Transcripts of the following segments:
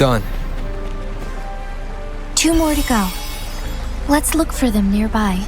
Done. 2 more to go. Let's look for them nearby.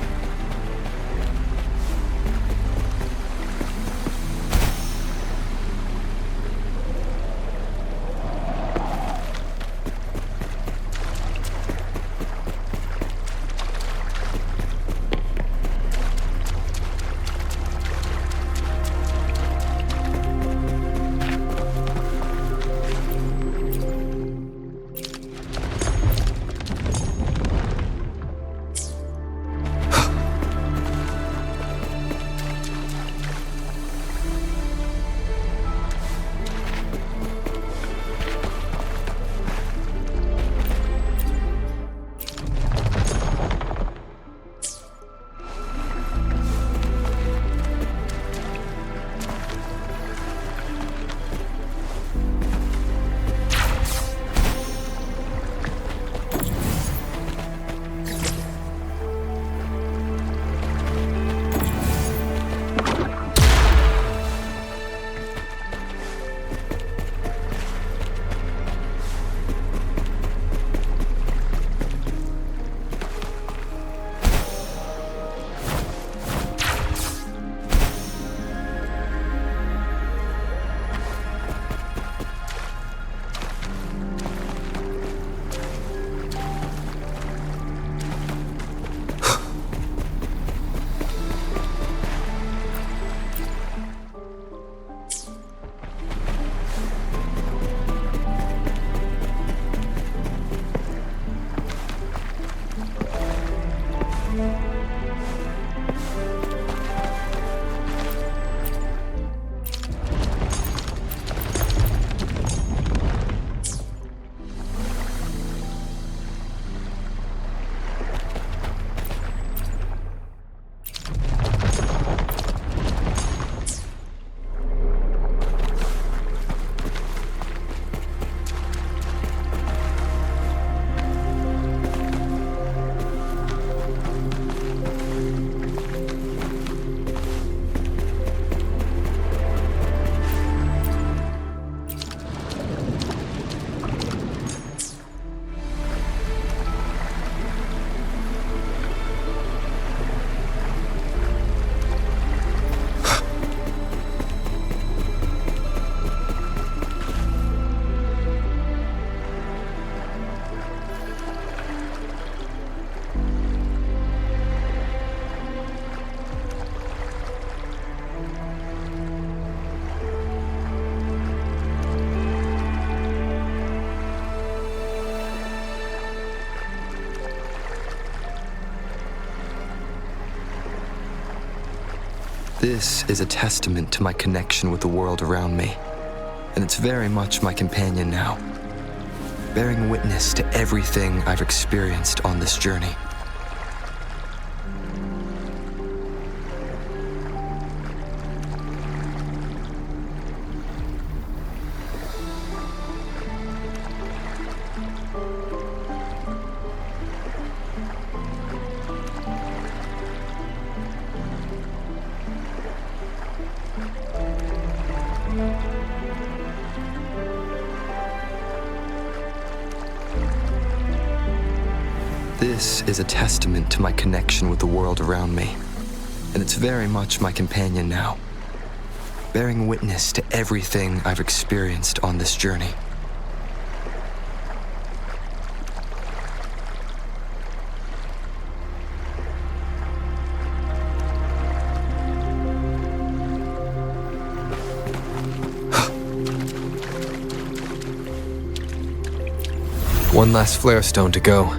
This is a testament to my connection with the world around me, and it's very much my companion now, bearing witness to everything I've experienced on this journey. This is a testament to my connection with the world around me, and it's very much my companion now, bearing witness to everything I've experienced on this journey. One last flare stone to go.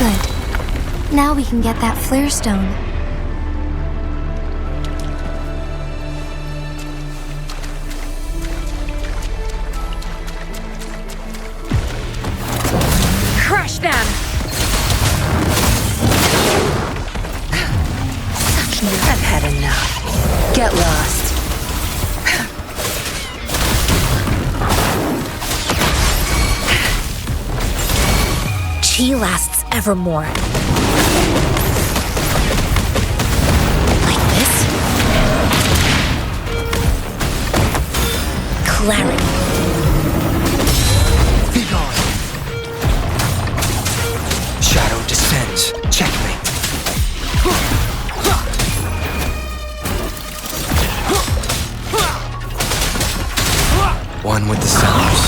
Good. Now we can get that flare stone. Crush them! I've had enough. Get lost. Chi lasts evermore. Like this? Clarity. Be gone. Shadow descends. Checkmate. One with the stars.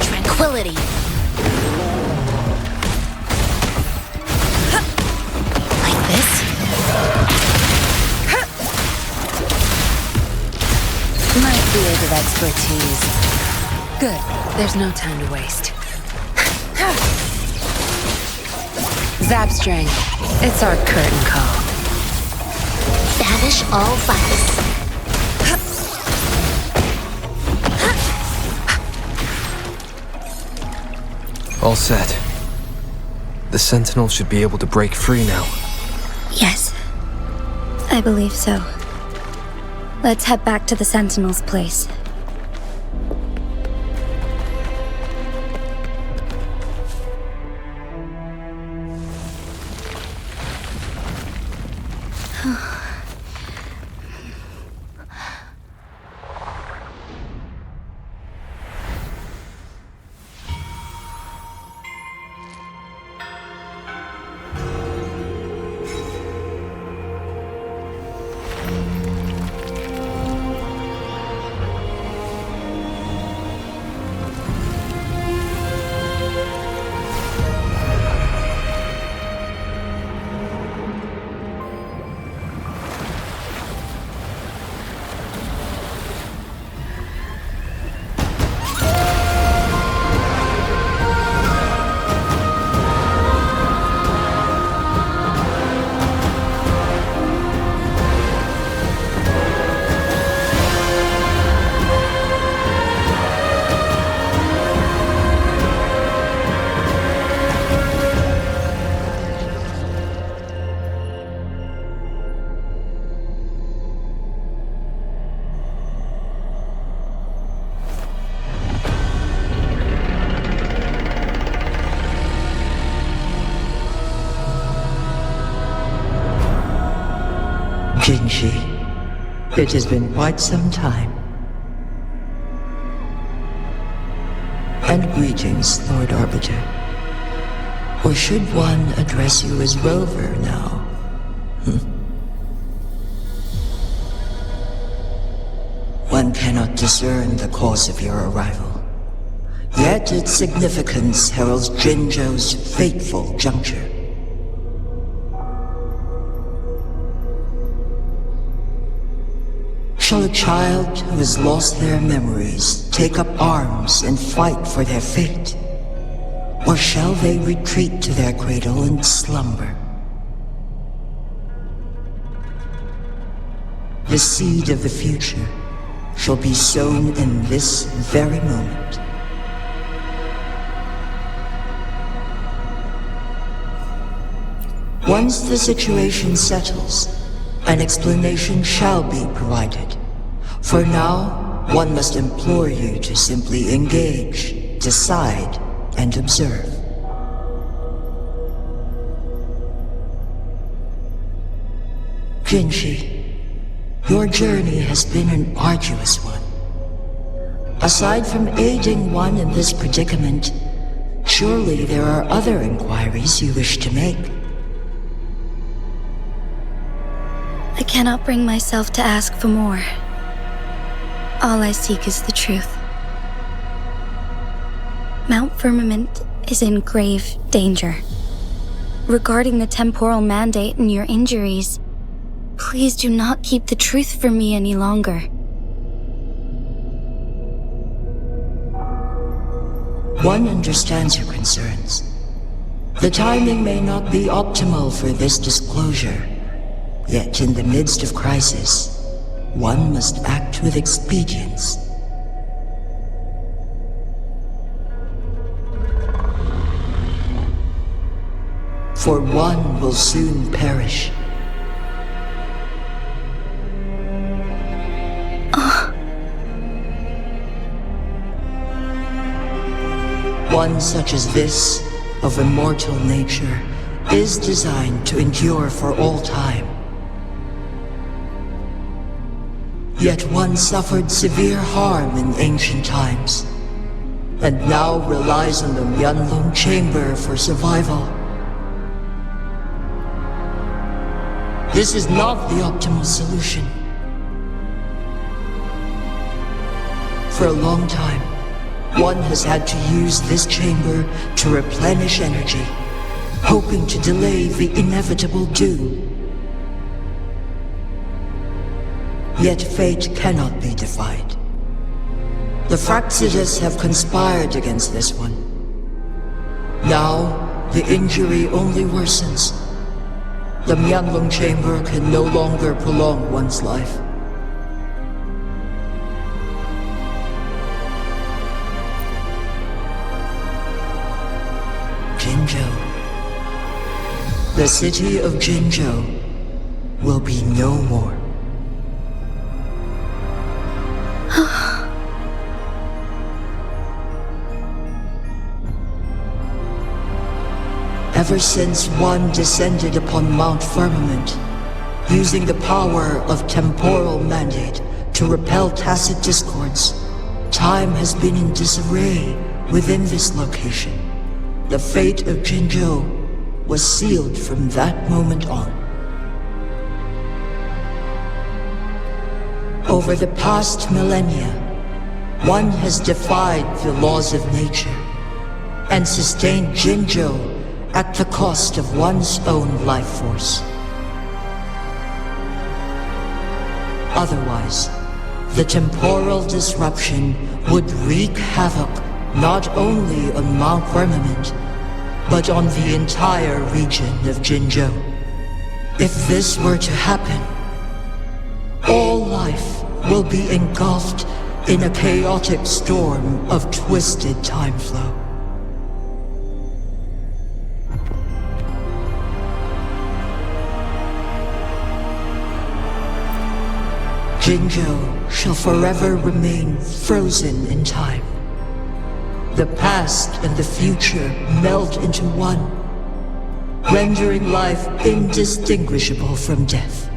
Tranquility. Like this? My field of expertise. Good. There's no time to waste. Zap string. It's our curtain call. Banish all vice. All set. The Sentinel should be able to break free now. Yes, I believe so. Let's head back to the Sentinel's place. Jinshi, it has been quite some time. And greetings, Lord Arbiter. Or should one address you as Rover now? One cannot discern the cause of your arrival. Yet its significance heralds Jinzhou's fateful juncture. Shall a child who has lost their memories take up arms and fight for their fate? Or shall they retreat to their cradle and slumber? The seed of the future shall be sown in this very moment. Once the situation settles, an explanation shall be provided. For now, one must implore you to simply engage, decide, and observe. Jinshi, your journey has been an arduous one. Aside from aiding one in this predicament, surely there are other inquiries you wish to make. I cannot bring myself to ask for more. All I seek is the truth. Mount Firmament is in grave danger. Regarding the temporal mandate and your injuries, Please do not keep the truth from me any longer. One understands your concerns. The timing may not be optimal for this disclosure, yet in the midst of crisis, one must act with expedience. For one will soon perish. One such as this, of immortal nature, is designed to endure for all time. Yet one suffered severe harm in ancient times, and now relies on the Myanlong chamber for survival. This is not the optimal solution. For a long time, one has had to use this chamber to replenish energy, hoping to delay the inevitable doom. Yet fate cannot be defied. The Fraxidas have conspired against this one. Now, the injury only worsens. The Myanlong chamber can no longer prolong one's life. Jinzhou. The city of Jinzhou will be no more. Ever since one descended upon Mount Firmament, using the power of temporal mandate to repel tacit discords, time has been in disarray within this location. The fate of Jinzhou was sealed from that moment on. Over the past millennia, one has defied the laws of nature and sustained Jinzhou at the cost of one's own life force. Otherwise, the temporal disruption would wreak havoc not only on Mount Firmament, but on the entire region of Jinzhou. If this were to happen, all life will be engulfed in a chaotic storm of twisted time flow. Jinzhou shall forever remain frozen in time. The past and the future melt into one, rendering life indistinguishable from death.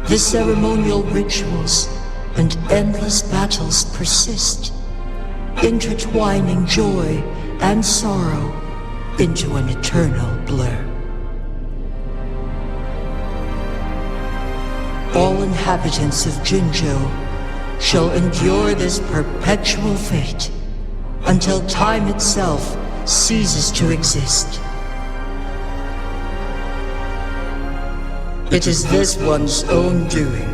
The ceremonial rituals and endless battles persist, intertwining joy and sorrow into an eternal blur. All inhabitants of Jinzhou shall endure this perpetual fate until time itself ceases to exist. It is this one's own doing,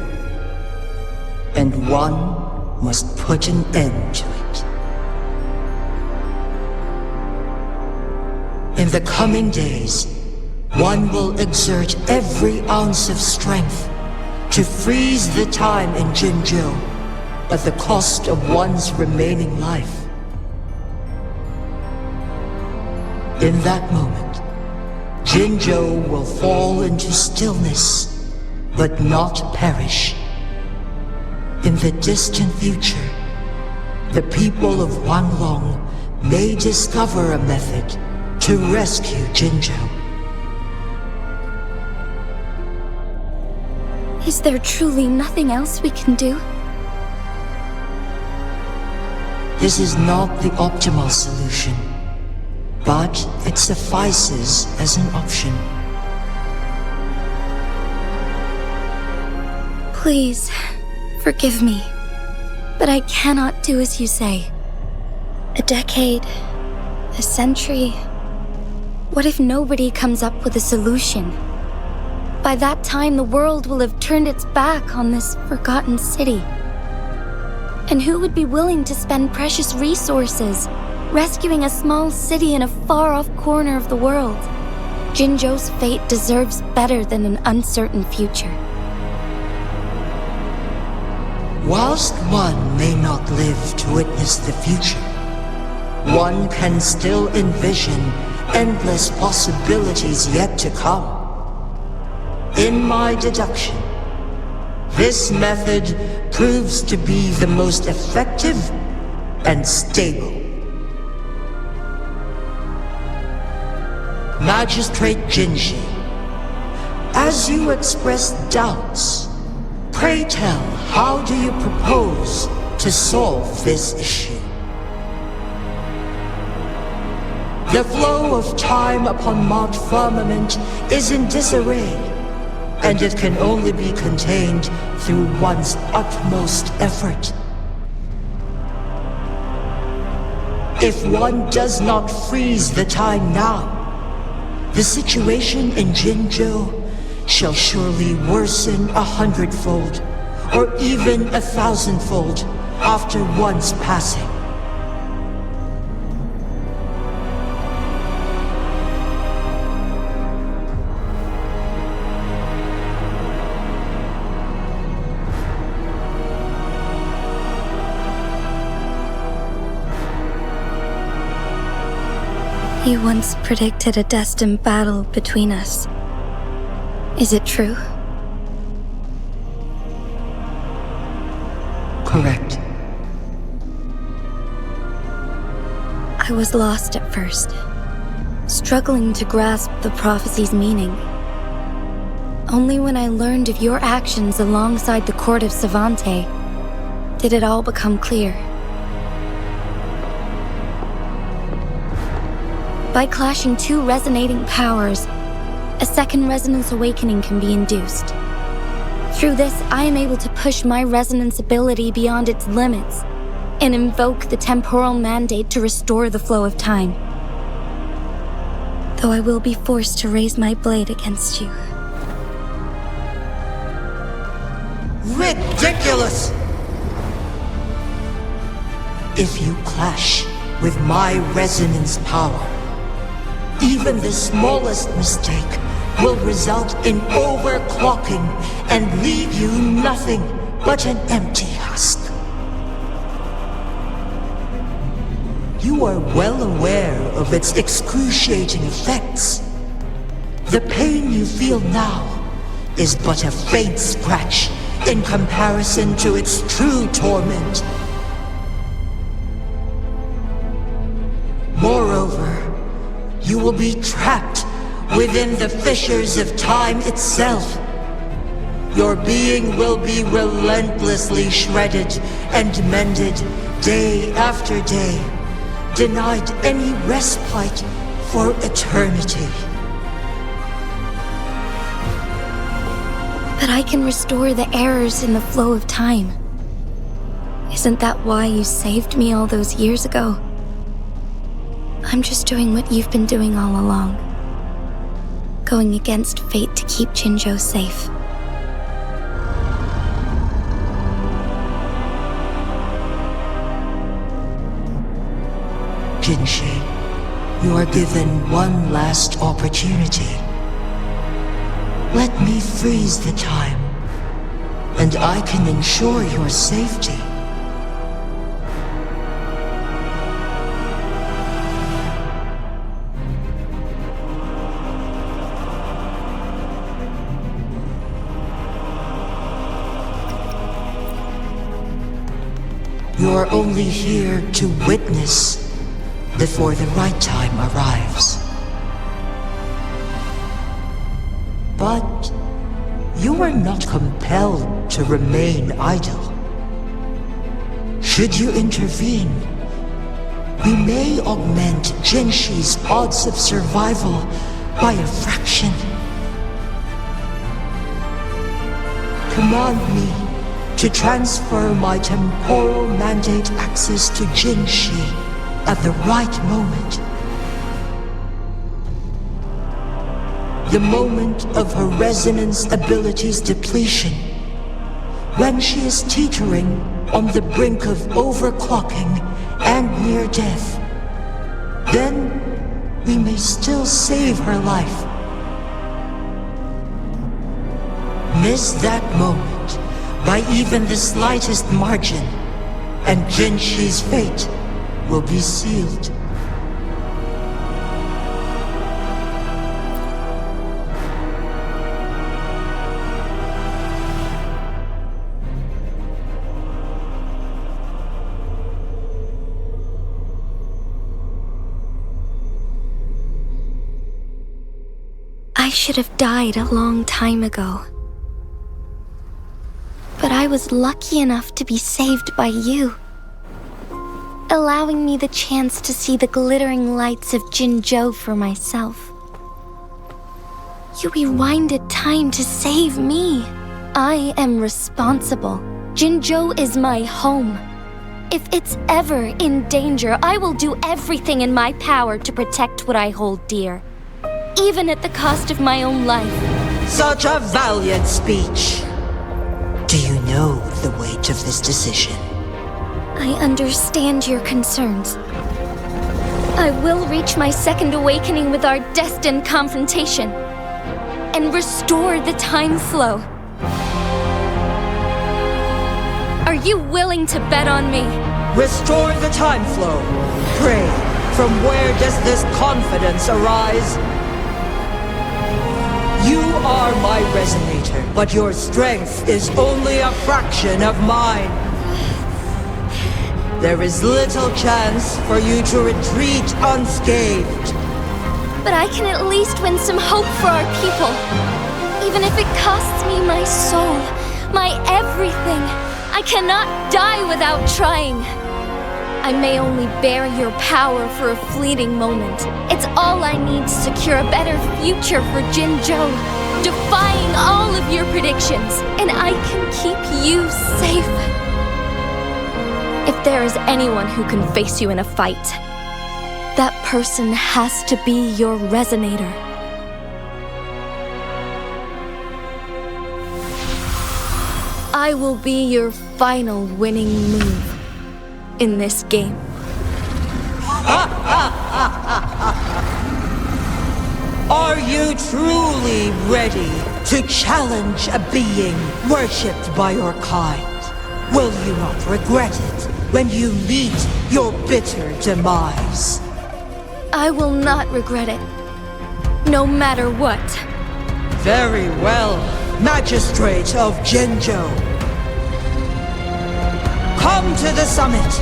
and one must put an end to it. In the coming days, one will exert every ounce of strength to freeze the time in Jinzhou at the cost of one's remaining life. In that moment, Jinzhou will fall into stillness, but not perish. In the distant future, the people of Wanglong may discover a method to rescue Jinzhou. Is there truly nothing else we can do? This is not the optimal solution, but it suffices as an option. Please, forgive me, but I cannot do as you say. A decade, a century. What if nobody comes up with a solution? By that time, the world will have turned its back on this forgotten city. And who would be willing to spend precious resources rescuing a small city in a far-off corner of the world? Jinzhou's fate deserves better than an uncertain future. Whilst one may not live to witness the future, one can still envision endless possibilities yet to come. In my deduction, this method proves to be the most effective and stable. Magistrate Jinji, as you express doubts, pray tell, how do you propose to solve this issue? The flow of time upon Mount Firmament is in disarray, and it can only be contained through one's utmost effort. If one does not freeze the time now, the situation in Jinzhou shall surely worsen 100-fold, or even 1,000-fold after one's passing. You once predicted a destined battle between us. Is it true? Correct. I was lost at first, struggling to grasp the prophecy's meaning. Only when I learned of your actions alongside the court of Savante did it all become clear. By clashing two resonating powers, a second resonance awakening can be induced. Through this, I am able to push my resonance ability beyond its limits and invoke the temporal mandate to restore the flow of time. Though I will be forced to raise my blade against you. Ridiculous! If you clash with my resonance power, even the smallest mistake will result in overclocking and leave you nothing but an empty husk. You are well aware of its excruciating effects. The pain you feel now is but a faint scratch in comparison to its true torment. Moreover, you will be trapped within the fissures of time itself. Your being will be relentlessly shredded and mended day after day, denied any respite for eternity. But I can restore the errors in the flow of time. Isn't that why you saved me all those years ago? I'm just doing what you've been doing all along. Going against fate to keep Jinzhou safe. Jinshi, you are given one last opportunity. Let me freeze the time, and I can ensure your safety. You're only here to witness before the right time arrives. But you are not compelled to remain idle. Should you intervene, we may augment Jinshi's odds of survival by a fraction. Command me to transfer my temporal mandate access to Jinshi at the right moment. the moment of her resonance abilities depletion, when she is teetering on the brink of overclocking and near death, then we may still save her life. Miss that moment by even the slightest margin, and Jinshi's fate will be sealed. I should have died a long time ago. But I was lucky enough to be saved by you, allowing me the chance to see the glittering lights of Jinzhou for myself. You rewinded time to save me. I am responsible. Jinzhou is my home. If it's ever in danger, I will do everything in my power to protect what I hold dear, even at the cost of my own life. Such a valiant speech. Do you know the weight of this decision? I understand your concerns. I will reach my second awakening with our destined confrontation and restore the time flow. Are you willing to bet on me? Restore the time flow. Pray, from where does this confidence arise? You are my resonator, but your strength is only a fraction of mine. There is little chance for you to retreat unscathed. But I can at least win some hope for our people. Even if it costs me my soul, my everything, I cannot die without trying. I may only bear your power for a fleeting moment. It's all I need to secure a better future for Jinzhou, defying all of your predictions, and I can keep you safe. If there is anyone who can face you in a fight, that person has to be your resonator. I will be your final winning move in this game. Are you truly ready to challenge a being worshipped by your kind? Will you not regret it when you meet your bitter demise? I will not regret it, no matter what. Very well, Magistrate of Jinzhou. Come to the summit.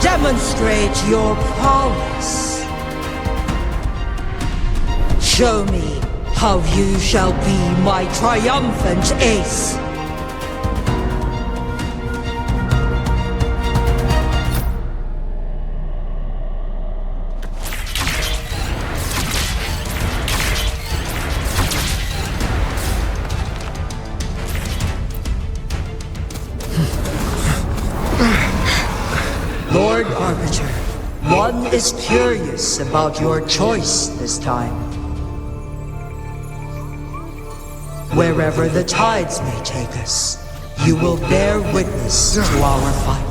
Demonstrate your prowess. Show me how you shall be my triumphant ace. Lord Arbiter, one is curious about your choice this time. Wherever the tides may take us, you will bear witness to our fight.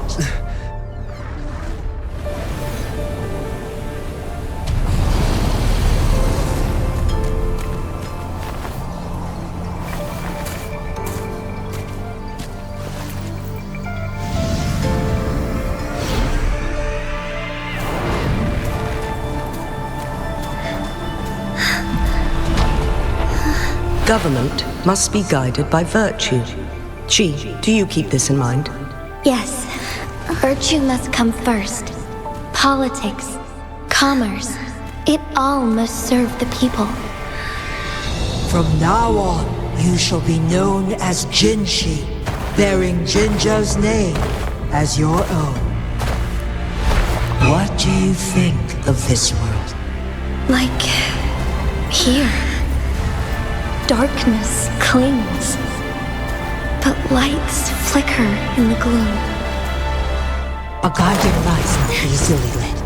Government must be guided by virtue. Chi, do you keep this in mind? Yes, virtue must come first. Politics, commerce, it all must serve the people. From now on, you shall be known as Jinshi, bearing Jinzhou's name as your own. What do you think of this world? Like here. Darkness clings, but lights flicker in the gloom. A guiding light's not easily lit.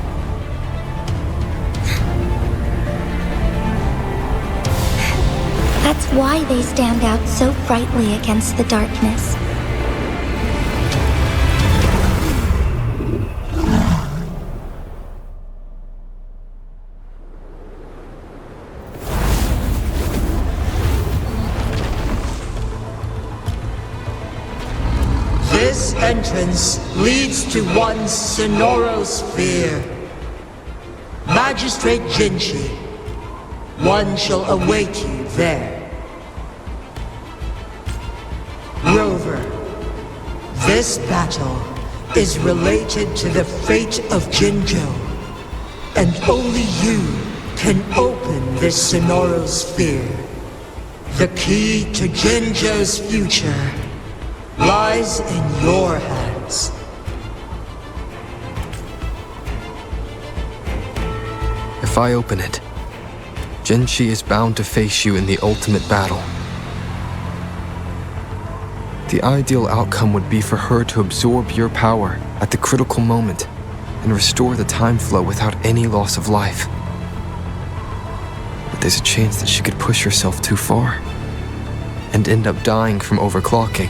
That's why they stand out so brightly against the darkness. This entrance leads to one Sonorosphere. Magistrate Jinchi, one shall await you there. Rover, this battle is related to the fate of Jinzhou, and only you can open this Sonorosphere. The key to Jinzhou's future lies in your hands. If I open it, Jinchi is bound to face you in the ultimate battle. The ideal outcome would be for her to absorb your power at the critical moment and restore the time flow without any loss of life. But there's a chance that she could push herself too far and end up dying from overclocking.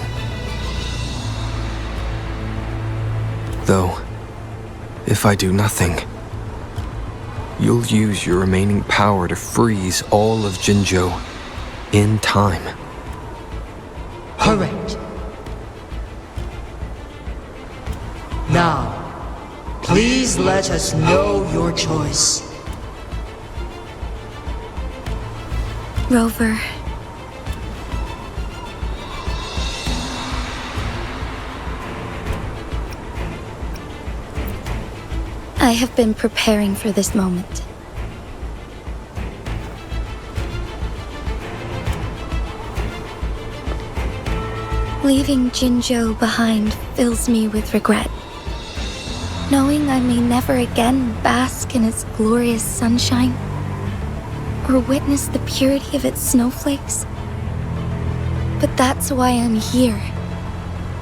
Though, if I do nothing, you'll use your remaining power to freeze all of Jinzhou in time. Correct. Now, please let us know your choice. Rover. I have been preparing for this moment. Leaving Jinzhou behind fills me with regret. Knowing I may never again bask in its glorious sunshine, or witness the purity of its snowflakes. But that's why I'm here.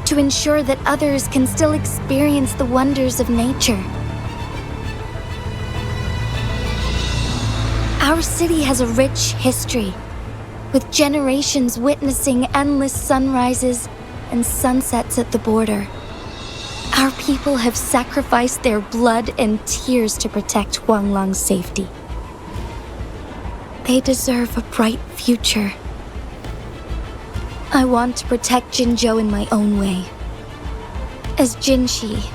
To ensure that others can still experience the wonders of nature. Our city has a rich history, with generations witnessing endless sunrises and sunsets at the border. Our people have sacrificed their blood and tears to protect Huanglang's safety. They deserve a bright future. I want to protect Jinzhou in my own way. As Jinshi,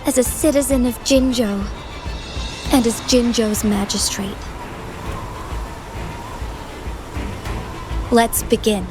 as a citizen of Jinzhou, and as Jinzhou's magistrate. Let's begin.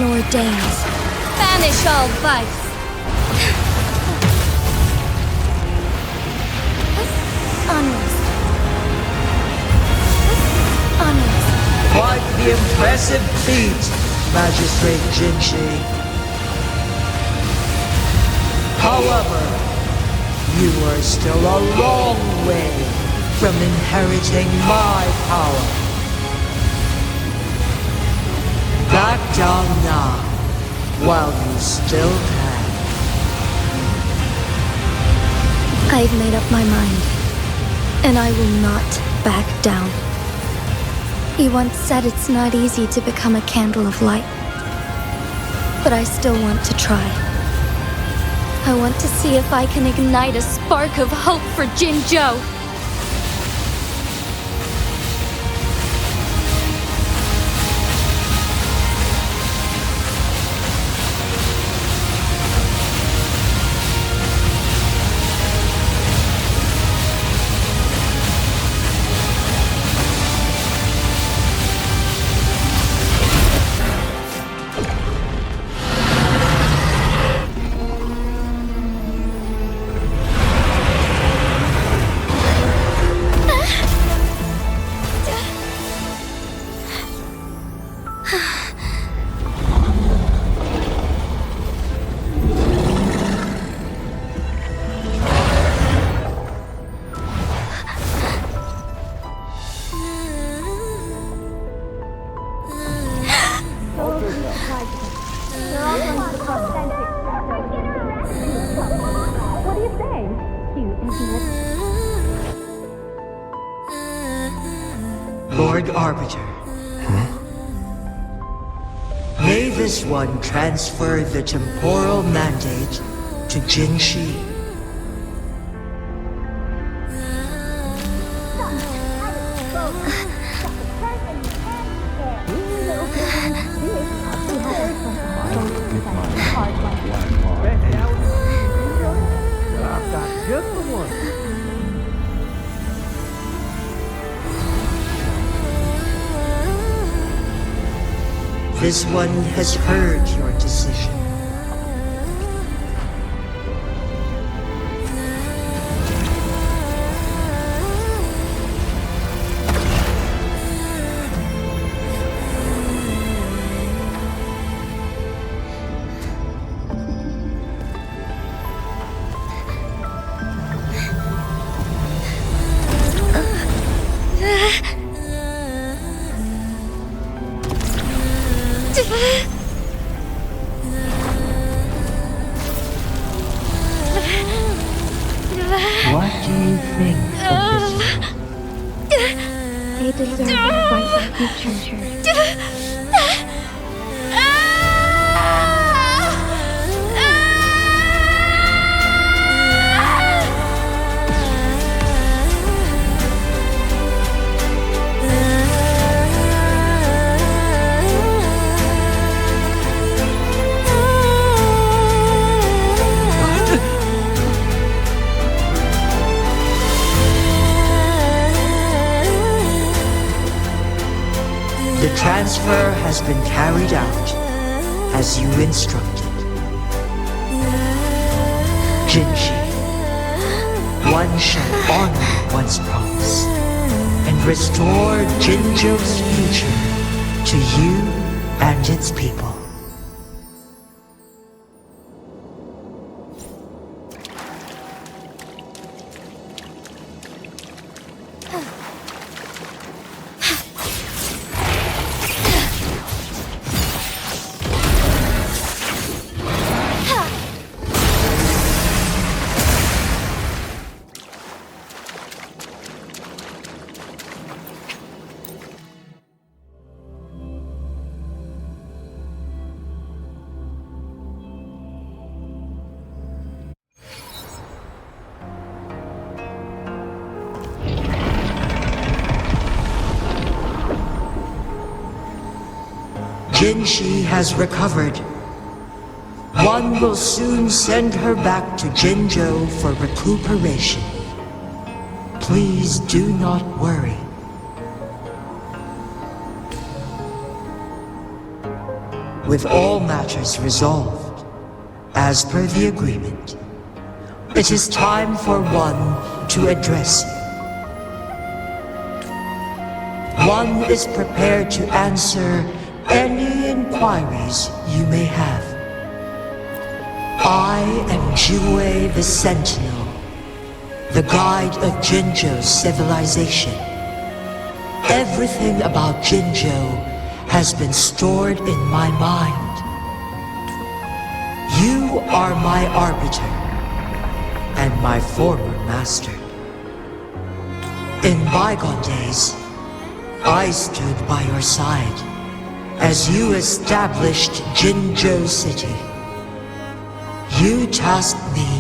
Heaven ordains. Banish all vice. Onwards. Onwards. Quite the impressive feat, Magistrate Jinshi. However, you are still a long way from inheriting my power. Back down now, while you still can. I've made up my mind, and I will not back down. He once said it's not easy to become a candle of light, but I still want to try. I want to see if I can ignite a spark of hope for Jinzhou. Lord Arbiter. May this one transfer the temporal mandate to Jinshi. This one has heard your decision. What do you think of this? They deserve a bright future. The transfer has been carried out as you instructed. Jinshi, one shall honor one's promise and restore Jinzhou's future to you and its people. Jinshi has recovered. One will soon send her back to Jinzhou for recuperation. Please do not worry. with all matters resolved, as per the agreement, it is time for one to address you. One is prepared to answer any inquiries you may have. I am Jue the Sentinel, the guide of Jinzhou's civilization. Everything about Jinzhou has been stored in my mind. You are my arbiter and my former master. In bygone days, I stood by your side as you established Jinzhou City. You tasked me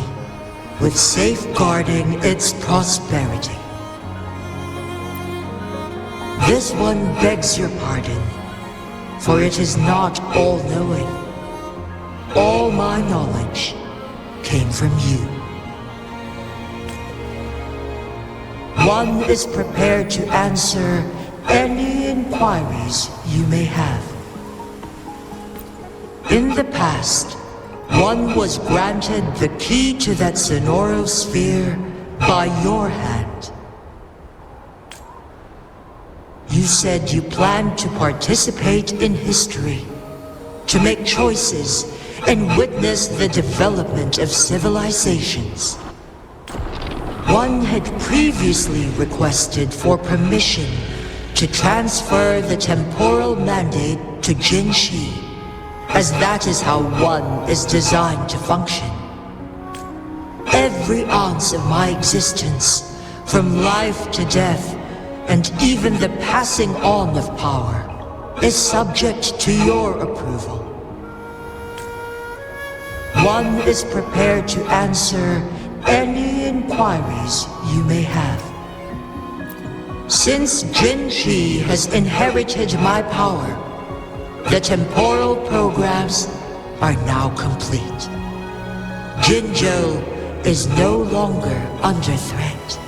with safeguarding its prosperity. This one begs your pardon, for it is not all-knowing. All my knowledge came from you. One is prepared to answer any inquiries you may have. In the past, one was granted the key to that Sonoro sphere by your hand. You said you planned to participate in history, to make choices and witness the development of civilizations. One had previously requested for permission to transfer the temporal mandate to Jinshi, as that is how one is designed to function. Every ounce of my existence, from life to death, and even the passing on of power, is subject to your approval. One is prepared to answer any inquiries you may have. Since Jinshi has inherited my power, the temporal programs are now complete. Jinzhou is no longer under threat.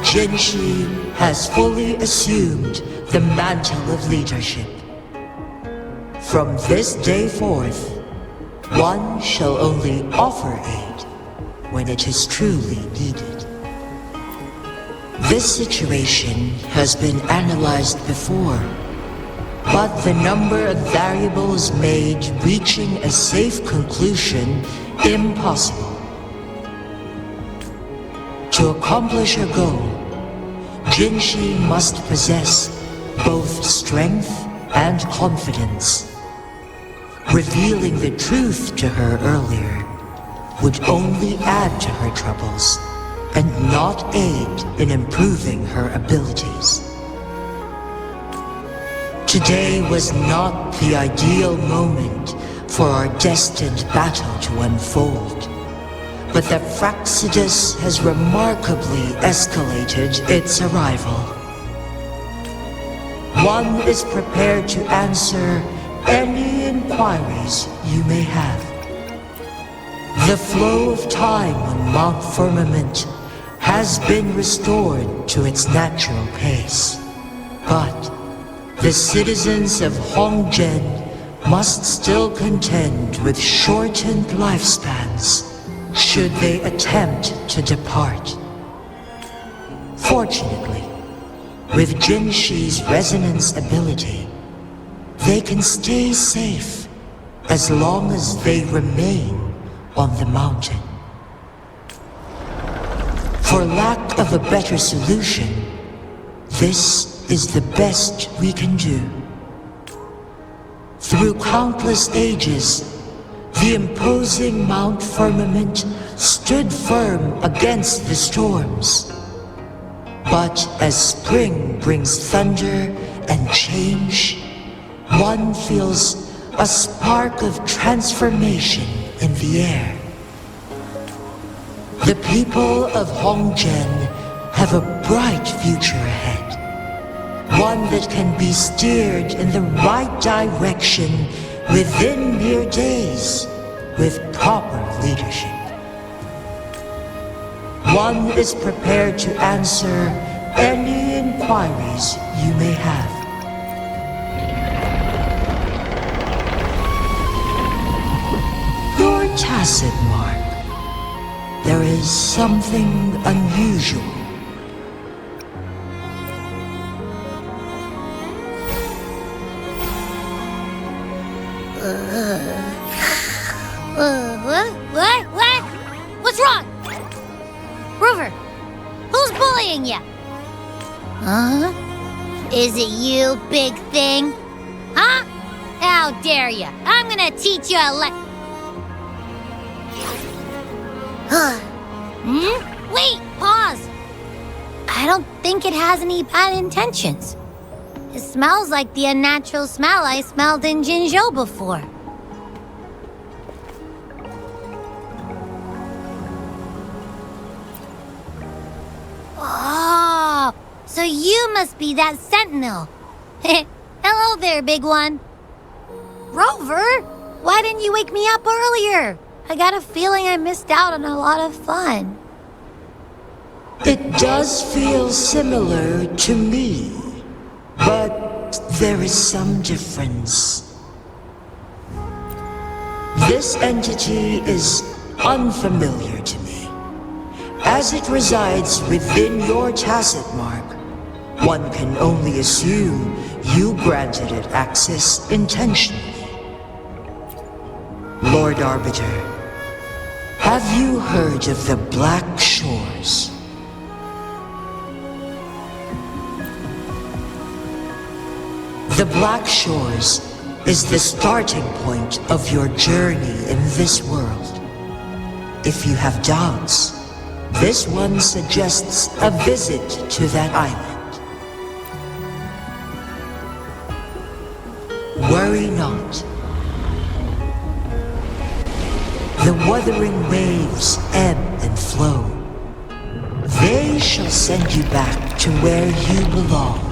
Jinshi has fully assumed the mantle of leadership. From this day forth, one shall only offer aid when it is truly needed. This situation has been analyzed before, but the number of variables made reaching a safe conclusion impossible. To accomplish her goal, Jinshi must possess both strength and confidence. Revealing the truth to her earlier would only add to her troubles and not aid in improving her abilities. Today was not the ideal moment for our destined battle to unfold, but the Fraxidus has remarkably escalated its arrival. One is prepared to answer any inquiries you may have. The flow of time on Mount Firmament has been restored to its natural pace, but the citizens of Hongzhen must still contend with shortened lifespans should they attempt to depart. Fortunately, with Jinshi's resonance ability, they can stay safe as long as they remain on the mountain. For lack of a better solution, this is the best we can do. Through countless ages, the imposing Mount Firmament stood firm against the storms. But as spring brings thunder and change, one feels a spark of transformation in the air. The people of Hongzhen have a bright future ahead. One that can be steered in the right direction within mere days with proper leadership. One is prepared to answer any inquiries you may have. tacit mark. There is something unusual. What? What's wrong? Rover, who's bullying you? Huh? Is it you, big thing? Huh? How dare you? I'm gonna teach you a Wait, pause. I don't think it has any bad intentions. It smells like the unnatural smell I smelled in Jinzhou before. Oh, so you must be that sentinel. Hello there, big one. Rover, why didn't you wake me up earlier? I got a feeling I missed out on a lot of fun. It does feel similar to me, but there is some difference. This entity is unfamiliar to me. As it resides within your tacit mark, one can only assume you granted it access intentionally. Lord Arbiter, have you heard of the Black Shores? The Black Shores is the starting point of your journey in this world. If you have doubts, this one suggests a visit to that island. Worry not. The wuthering waves ebb and flow. They shall send you back to where you belong.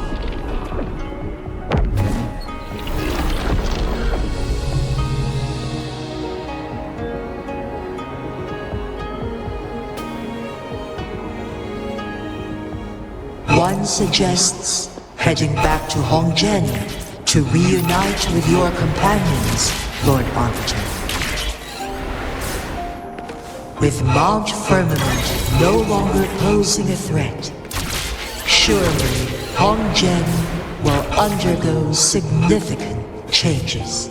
One suggests heading back to Hongzhen to reunite with your companions, Lord Arbiter. With Mount Firmament no longer posing a threat, surely Hongzhen will undergo significant changes.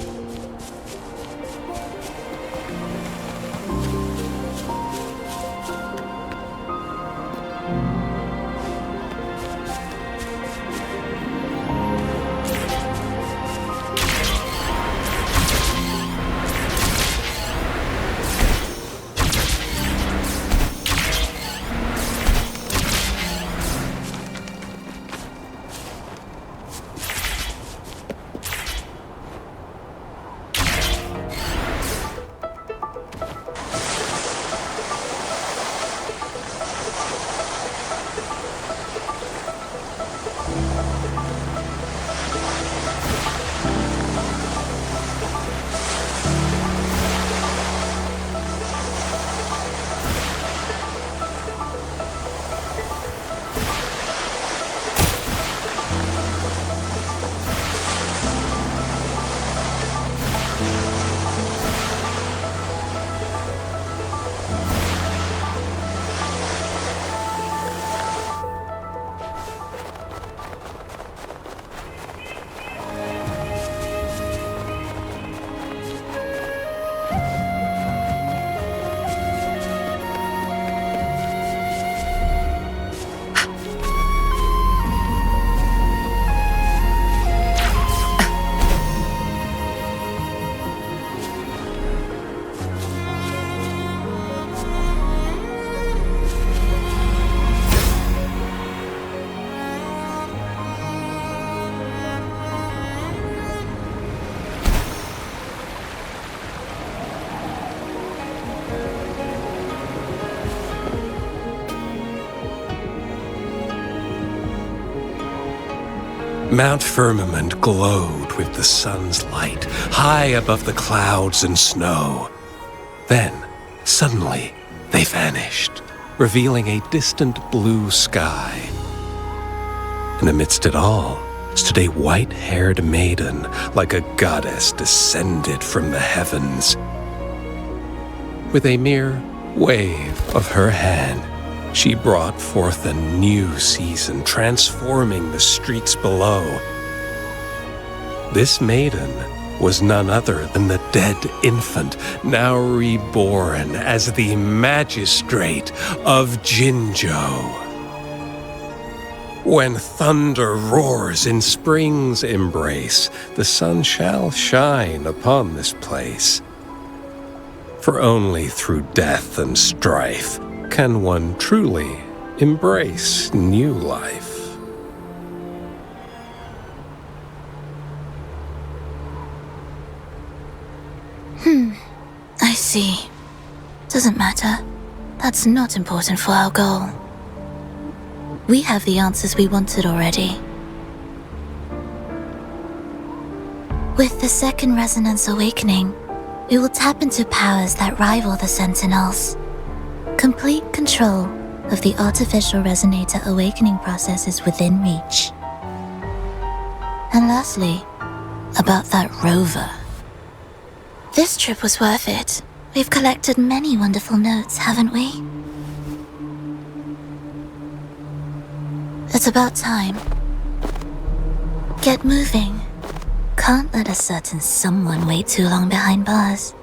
Mount Firmament glowed with the sun's light, high above the clouds and snow. Then, suddenly, they vanished, revealing a distant blue sky. And amidst it all stood a white-haired maiden, like a goddess descended from the heavens. With a mere wave of her hand, she brought forth a new season, transforming the streets below. This maiden was none other than the dead infant, now reborn as the magistrate of Jinzhou. When thunder roars in spring's embrace, the sun shall shine upon this place. For only through death and strife can one truly embrace new life. I see. Doesn't matter. That's not important for our goal. We have the answers we wanted already. With the second resonance awakening, we will tap into powers that rival the Sentinels. Complete control of the artificial resonator awakening process is within reach. And lastly, about that rover. This trip was worth it. We've collected many wonderful notes, haven't we? It's about time. Get moving. Can't let a certain someone wait too long behind bars.